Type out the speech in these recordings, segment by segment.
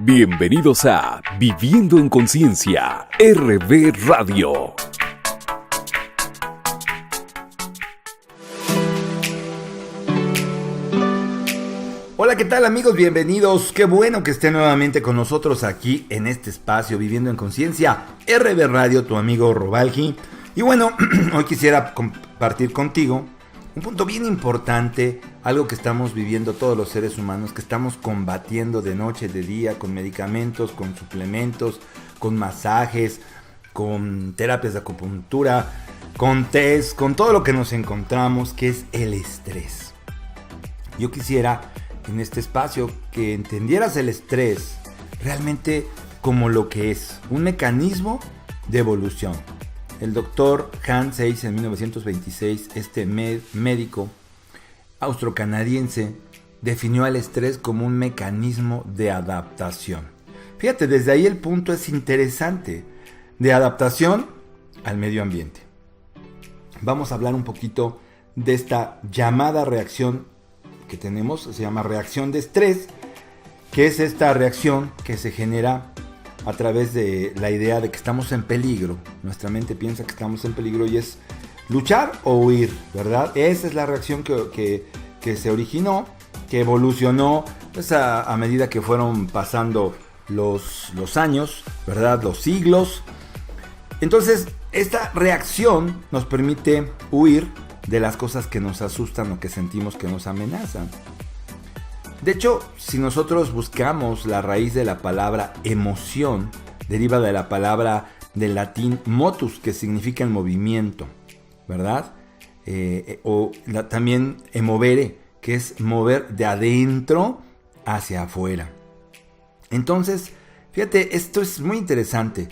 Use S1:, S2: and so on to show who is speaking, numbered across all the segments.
S1: Bienvenidos a Viviendo en Conciencia, RB Radio.
S2: Hola, ¿qué tal amigos? Bienvenidos. Qué bueno que estén nuevamente con nosotros aquí en este espacio Viviendo en Conciencia, RB Radio, tu amigo Robalji. Y bueno, hoy quisiera compartir contigo un punto bien importante, algo que estamos viviendo todos los seres humanos, que estamos combatiendo de noche, de día, con medicamentos, con suplementos, con masajes, con terapias de acupuntura, con test, con todo lo que nos encontramos, que es el estrés. Yo quisiera en este espacio que entendieras el estrés realmente como lo que es, un mecanismo de evolución. El doctor Hans Seyss en 1926, este médico austrocanadiense, definió al estrés como un mecanismo de adaptación. Fíjate, desde ahí el punto es interesante, de adaptación al medio ambiente. Vamos a hablar un poquito de esta llamada reacción que tenemos, se llama reacción de estrés, que es esta reacción que se genera a través de la idea de que estamos en peligro. Nuestra mente piensa que estamos en peligro y es luchar o huir, ¿verdad? Esa es la reacción que se originó, que evolucionó pues, a medida que fueron pasando los años, ¿verdad? Los siglos. Entonces, esta reacción nos permite huir de las cosas que nos asustan o que sentimos que nos amenazan. De hecho, si nosotros buscamos la raíz de la palabra emoción, deriva de la palabra del latín motus, que significa el movimiento, ¿verdad? También emovere, que es mover de adentro hacia afuera. Entonces, fíjate, esto es muy interesante.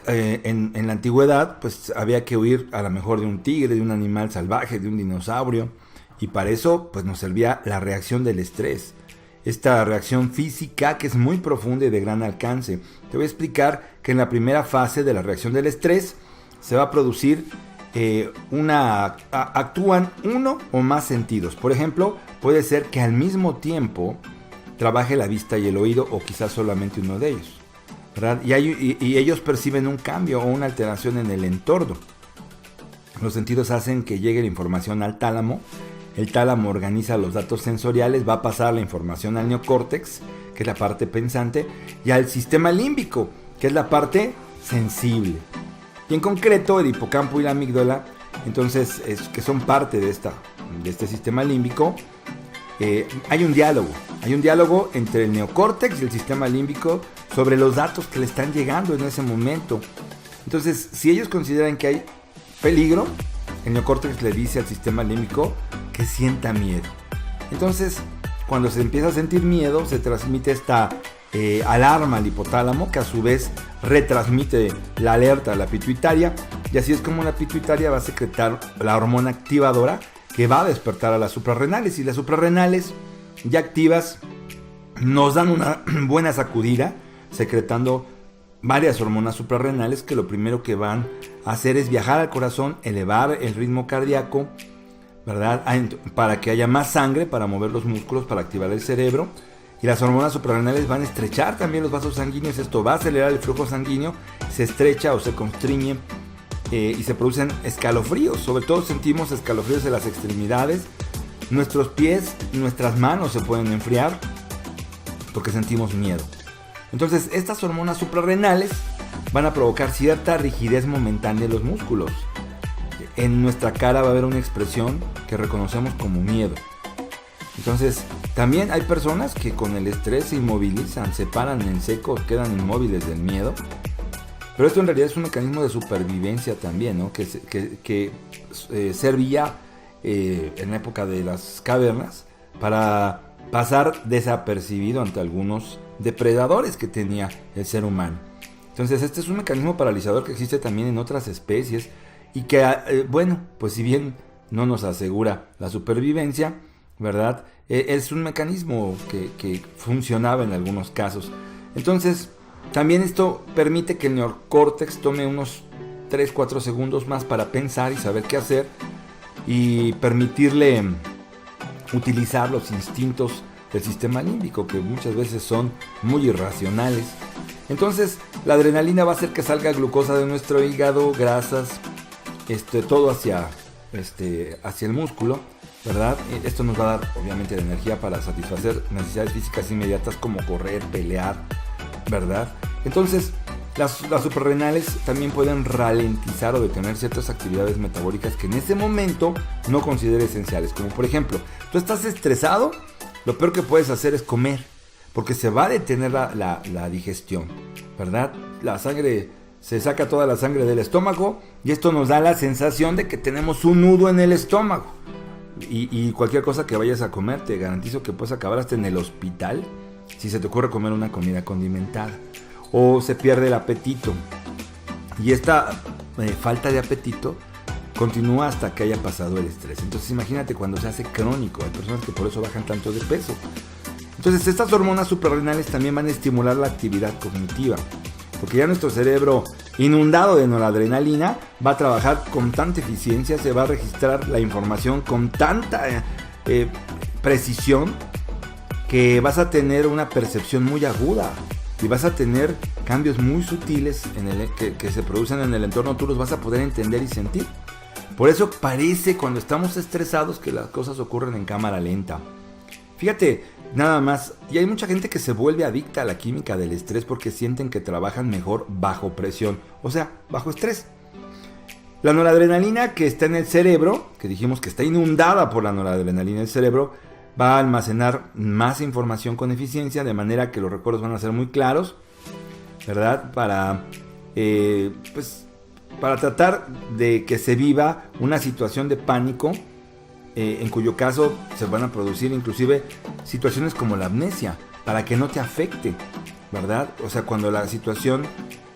S2: En la antigüedad, pues había que huir a lo mejor de un tigre, de un animal salvaje, de un dinosaurio. Y para eso pues nos servía la reacción del estrés. Esta reacción física que es muy profunda y de gran alcance. Te voy a explicar que en la primera fase de la reacción del estrés se va a producir actúan uno o más sentidos. Por ejemplo, puede ser que al mismo tiempo trabaje la vista y el oído o quizás solamente uno de ellos, ¿verdad? Y ellos perciben un cambio o una alteración en el entorno. Los sentidos hacen que llegue la información al tálamo. El tálamo organiza los datos sensoriales, va a pasar la información al neocórtex, que es la parte pensante, y al sistema límbico, que es la parte sensible. Y en concreto, el hipocampo y la amígdala, entonces, que son parte de este sistema límbico, hay un diálogo entre el neocórtex y el sistema límbico sobre los datos que le están llegando en ese momento. Entonces, si ellos consideran que hay peligro, el neocórtex le dice al sistema límbico que sienta miedo. Entonces, cuando se empieza a sentir miedo, se transmite esta alarma al hipotálamo, que a su vez retransmite la alerta a la pituitaria, y así es como la pituitaria va a secretar la hormona activadora que va a despertar a las suprarrenales, y las suprarrenales ya activas nos dan una buena sacudida, secretando varias hormonas suprarrenales que lo primero que van a hacer es viajar al corazón, elevar el ritmo cardíaco, ¿verdad? Para que haya más sangre, para mover los músculos, para activar el cerebro. Y las hormonas suprarrenales van a estrechar también los vasos sanguíneos. Esto va a acelerar el flujo sanguíneo, se estrecha o se constriñe y se producen escalofríos. Sobre todo sentimos escalofríos en las extremidades. Nuestros pies y nuestras manos se pueden enfriar porque sentimos miedo. Entonces, estas hormonas suprarrenales van a provocar cierta rigidez momentánea de los músculos. En nuestra cara va a haber una expresión que reconocemos como miedo. Entonces, también hay personas que con el estrés se inmovilizan, se paran en seco, quedan inmóviles del miedo. Pero esto en realidad es un mecanismo de supervivencia también, ¿no? Que servía en la época de las cavernas para pasar desapercibido ante algunos depredadores que tenía el ser humano. Entonces este es un mecanismo paralizador que existe también en otras especies y que, pues si bien no nos asegura la supervivencia, ¿verdad? Es un mecanismo que funcionaba en algunos casos. Entonces también esto permite que el neocórtex tome unos 3-4 segundos más para pensar y saber qué hacer y permitirle utilizar los instintos del sistema límbico, que muchas veces son muy irracionales. Entonces, la adrenalina va a hacer que salga glucosa de nuestro hígado, grasas, todo hacia el músculo, ¿verdad? Esto nos va a dar, obviamente, la energía para satisfacer necesidades físicas inmediatas como correr, pelear, ¿verdad? Entonces, las suprarrenales también pueden ralentizar o detener ciertas actividades metabólicas que en ese momento no consideres esenciales. Como por ejemplo, tú estás estresado, lo peor que puedes hacer es comer, porque se va a detener la digestión, ¿verdad? La sangre, se saca toda la sangre del estómago y esto nos da la sensación de que tenemos un nudo en el estómago. Y cualquier cosa que vayas a comer, te garantizo que puedes acabar hasta en el hospital si se te ocurre comer una comida condimentada. O se pierde el apetito. Y esta falta de apetito continúa hasta que haya pasado el estrés. Entonces imagínate cuando se hace crónico. Hay personas que por eso bajan tanto de peso. Entonces estas hormonas suprarrenales también van a estimular la actividad cognitiva. Porque ya nuestro cerebro, inundado de noradrenalina, va a trabajar con tanta eficiencia, se va a registrar la información con tanta precisión, que vas a tener una percepción muy aguda. Y vas a tener cambios muy sutiles que se producen en el entorno, tú los vas a poder entender y sentir. Por eso parece cuando estamos estresados que las cosas ocurren en cámara lenta. Fíjate, nada más, y hay mucha gente que se vuelve adicta a la química del estrés porque sienten que trabajan mejor bajo presión, o sea, bajo estrés. La noradrenalina que está en el cerebro, que dijimos que está inundada por la noradrenalina en el cerebro, va a almacenar más información con eficiencia, de manera que los recuerdos van a ser muy claros, ¿verdad? Para tratar de que se viva una situación de pánico, en cuyo caso se van a producir inclusive situaciones como la amnesia, para que no te afecte, ¿verdad? O sea, cuando la situación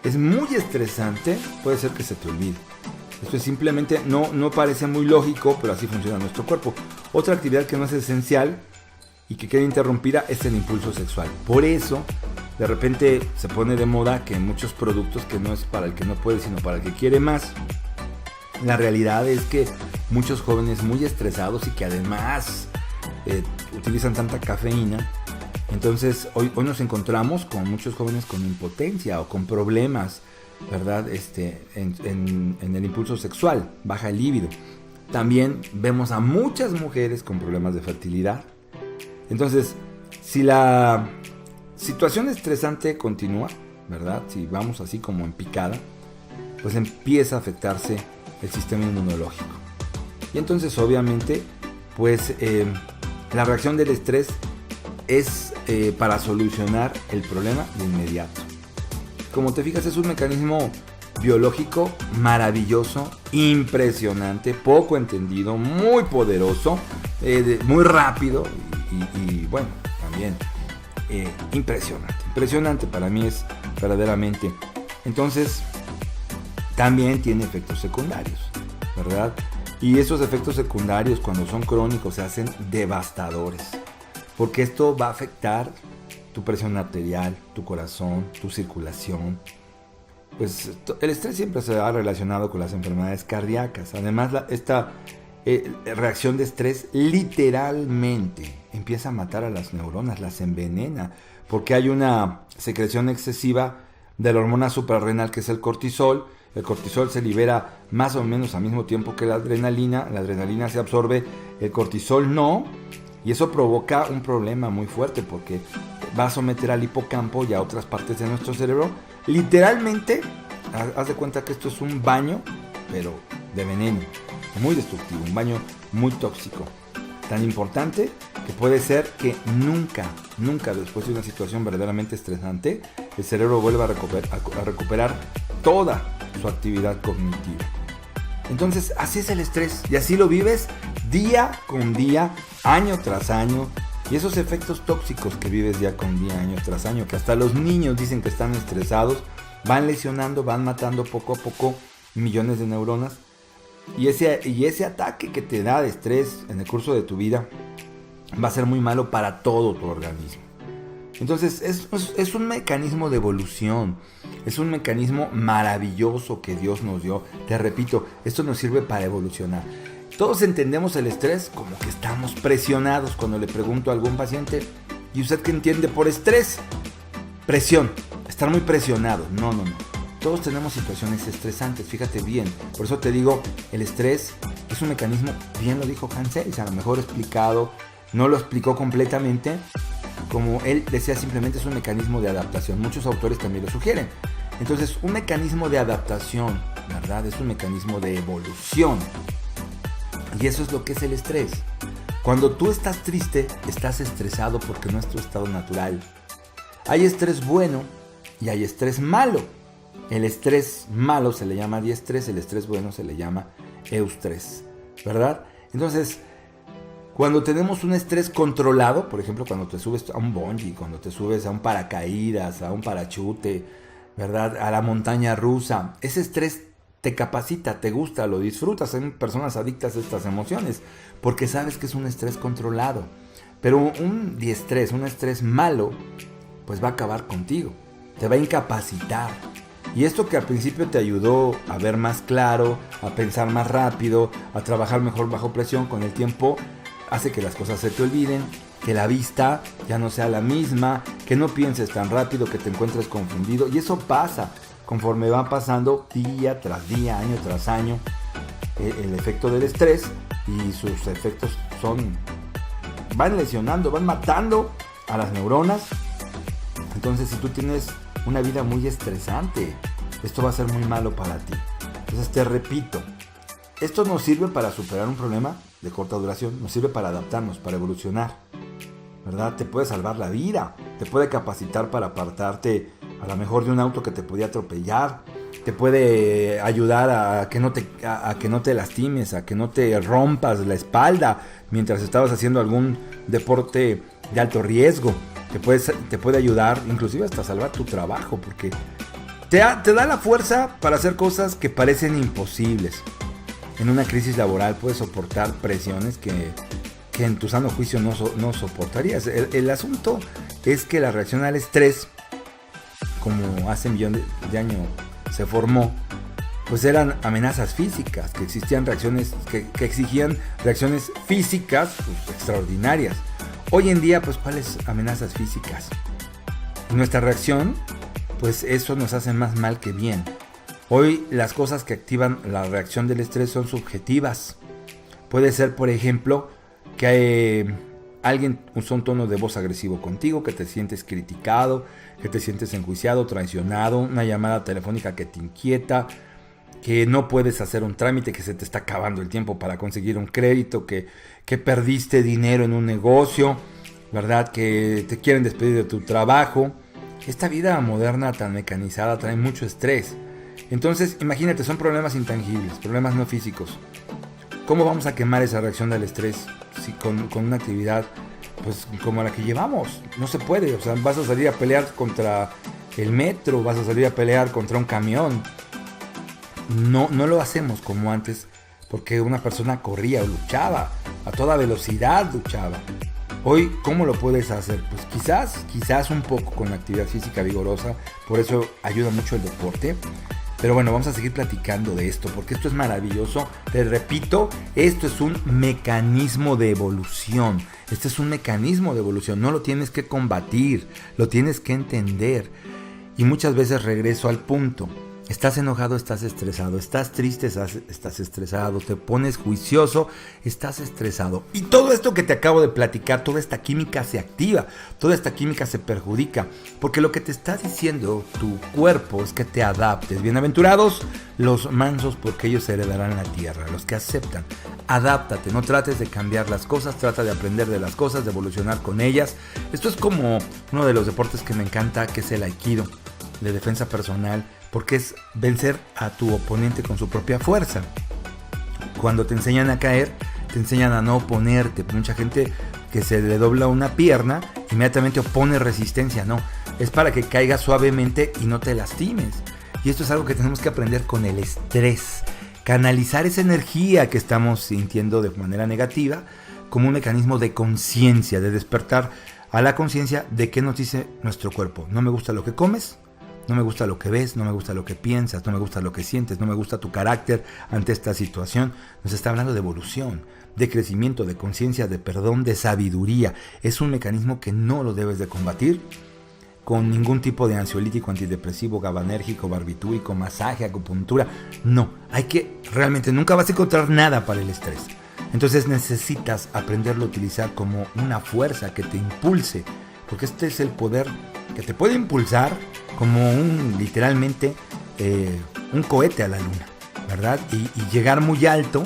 S2: es muy estresante, puede ser que se te olvide. Esto es simplemente, no parece muy lógico, pero así funciona nuestro cuerpo. Otra actividad que no es esencial y que queda interrumpida es el impulso sexual. Por eso, de repente se pone de moda que muchos productos, que no es para el que no puede, sino para el que quiere más. La realidad es que muchos jóvenes muy estresados y que además utilizan tanta cafeína, entonces hoy nos encontramos con muchos jóvenes con impotencia o con problemas, ¿verdad? En el impulso sexual, baja el líbido. También vemos a muchas mujeres con problemas de fertilidad. Entonces, si la situación estresante continúa, ¿verdad? Si vamos así como en picada, pues empieza a afectarse el sistema inmunológico. Y entonces, obviamente, pues la reacción del estrés es para solucionar el problema de inmediato. Como te fijas, es un mecanismo biológico maravilloso, impresionante, poco entendido, muy poderoso, muy rápido y bueno, también impresionante para mí es verdaderamente. Entonces también tiene efectos secundarios, ¿verdad? Y esos efectos secundarios, cuando son crónicos, se hacen devastadores, porque esto va a afectar tu presión arterial, tu corazón, tu circulación. Pues el estrés siempre se ha relacionado con las enfermedades cardíacas. Además, esta reacción de estrés literalmente empieza a matar a las neuronas, las envenena, porque hay una secreción excesiva de la hormona suprarrenal, que es el cortisol. El cortisol se libera más o menos al mismo tiempo que la adrenalina se absorbe, el cortisol no, y eso provoca un problema muy fuerte porque va a someter al hipocampo y a otras partes de nuestro cerebro. Literalmente, haz de cuenta que esto es un baño, pero de veneno, muy destructivo, un baño muy tóxico, tan importante que puede ser que nunca después de una situación verdaderamente estresante, el cerebro vuelva a recuperar toda su actividad cognitiva. Entonces, así es el estrés, y así lo vives día con día, año tras año. Y esos efectos tóxicos que vives día con día, año tras año, que hasta los niños dicen que están estresados, van lesionando, van matando poco a poco millones de neuronas. Y ese ataque que te da de estrés en el curso de tu vida va a ser muy malo para todo tu organismo. Entonces es un mecanismo de evolución, es un mecanismo maravilloso que Dios nos dio. Te repito, esto nos sirve para evolucionar. Todos entendemos el estrés como que estamos presionados. Cuando le pregunto a algún paciente, ¿Y usted qué entiende por estrés? Presión, estar muy presionado. No. Todos tenemos situaciones estresantes, fíjate bien. Por eso te digo, el estrés es un mecanismo, bien lo dijo Hans Selye, a lo mejor explicado, no lo explicó completamente, como él decía, simplemente es un mecanismo de adaptación. Muchos autores también lo sugieren. Entonces, un mecanismo de adaptación, ¿verdad? Es un mecanismo de evolución. Y eso es lo que es el estrés. Cuando tú estás triste, estás estresado porque no es tu estado natural. Hay estrés bueno y hay estrés malo. El estrés malo se le llama diestrés, el estrés bueno se le llama eustrés, ¿verdad? Entonces, cuando tenemos un estrés controlado, por ejemplo, cuando te subes a un bungee, cuando te subes a un paracaídas, a un parachute, ¿verdad? A la montaña rusa, ese estrés te capacita, te gusta, lo disfrutas. Hay personas adictas a estas emociones porque sabes que es un estrés controlado. Pero un diestrés, un estrés malo, pues va a acabar contigo, te va a incapacitar. Y esto que al principio te ayudó a ver más claro, a pensar más rápido, a trabajar mejor bajo presión, con el tiempo hace que las cosas se te olviden, que la vista ya no sea la misma, que no pienses tan rápido, que te encuentres confundido. Y eso pasa conforme va pasando día tras día, año tras año, el efecto del estrés, y sus efectos van lesionando, van matando a las neuronas. Entonces, si tú tienes una vida muy estresante, esto va a ser muy malo para ti. Entonces te repito, esto nos sirve para superar un problema de corta duración, nos sirve para adaptarnos, para evolucionar, ¿verdad? Te puede salvar la vida, te puede capacitar para apartarte a lo mejor de un auto que te podía atropellar, te puede ayudar a que no te lastimes, a que no te rompas la espalda mientras estabas haciendo algún deporte de alto riesgo. Te puede ayudar inclusive hasta salvar tu trabajo, porque te da la fuerza para hacer cosas que parecen imposibles. En una crisis laboral puedes soportar presiones que en tu sano juicio no soportarías. El asunto es que la reacción al estrés, como hace millones de años se formó, pues eran amenazas físicas, que existían reacciones que exigían reacciones físicas pues, extraordinarias. Hoy en día, pues, ¿cuáles amenazas físicas? Nuestra reacción, pues eso nos hace más mal que bien. Hoy las cosas que activan la reacción del estrés son subjetivas. Puede ser, por ejemplo, que alguien usa un tono de voz agresivo contigo, que te sientes criticado, que te sientes enjuiciado, traicionado, una llamada telefónica que te inquieta, que no puedes hacer un trámite, que se te está acabando el tiempo para conseguir un crédito, que perdiste dinero en un negocio, ¿verdad? Que te quieren despedir de tu trabajo. Esta vida moderna tan mecanizada trae mucho estrés. Entonces, imagínate, son problemas intangibles, problemas no físicos. ¿Cómo vamos a quemar esa reacción del estrés si con una actividad pues como la que llevamos? No se puede. O sea, vas a salir a pelear contra el metro, vas a salir a pelear contra un camión. No lo hacemos como antes, porque una persona corría o luchaba, a toda velocidad luchaba. Hoy, ¿cómo lo puedes hacer? Pues quizás un poco con la actividad física vigorosa, por eso ayuda mucho el deporte. Pero bueno, vamos a seguir platicando de esto, porque esto es maravilloso. Te repito, esto es un mecanismo de evolución. Este es un mecanismo de evolución, no lo tienes que combatir, lo tienes que entender. Y muchas veces regreso al punto. Estás enojado, estás estresado, estás triste, estás estresado, te pones juicioso, estás estresado. Y todo esto que te acabo de platicar, toda esta química se activa, toda esta química se perjudica, porque lo que te está diciendo tu cuerpo es que te adaptes. Bienaventurados los mansos, porque ellos heredarán la tierra, los que aceptan. Adáptate, no trates de cambiar las cosas, trata de aprender de las cosas, de evolucionar con ellas. Esto es como uno de los deportes que me encanta, que es el aikido, de defensa personal, porque es vencer a tu oponente con su propia fuerza. Cuando te enseñan a caer, te enseñan a no oponerte. Mucha gente que se le dobla una pierna, inmediatamente opone resistencia. No, es para que caigas suavemente y no te lastimes. Y esto es algo que tenemos que aprender con el estrés. Canalizar esa energía que estamos sintiendo de manera negativa como un mecanismo de conciencia, de despertar a la conciencia de qué nos dice nuestro cuerpo. No me gusta lo que comes, no me gusta lo que ves, no me gusta lo que piensas, no me gusta lo que sientes, no me gusta tu carácter ante esta situación. Nos está hablando de evolución. de crecimiento, de conciencia, de perdón, de sabiduría. Es un mecanismo que no lo debes de combatir con ningún tipo de ansiolítico, antidepresivo, gabanérgico, barbitúrico, masaje, acupuntura. No, realmente nunca vas a encontrar nada para el estrés. Entonces necesitas aprenderlo a utilizar como una fuerza que te impulse, porque este es el poder que te puede impulsar como literalmente un cohete a la luna, ¿verdad? Y llegar muy alto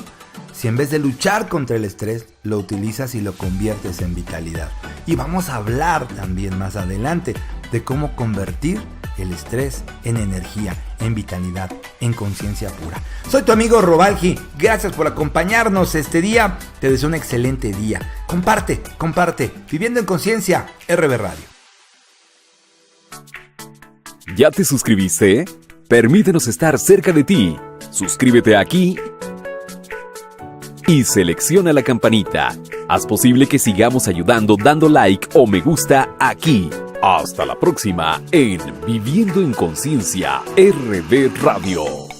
S2: si en vez de luchar contra el estrés, lo utilizas y lo conviertes en vitalidad. Y vamos a hablar también más adelante de cómo convertir el estrés en energía, en vitalidad, en conciencia pura. Soy tu amigo Robalji, gracias por acompañarnos este día, te deseo un excelente día. Comparte, Viviendo en Conciencia, RB Radio.
S1: ¿Ya te suscribiste? Permítenos estar cerca de ti. Suscríbete aquí y selecciona la campanita. Haz posible que sigamos ayudando dando like o me gusta aquí. Hasta la próxima en Viviendo en Conciencia, RB Radio.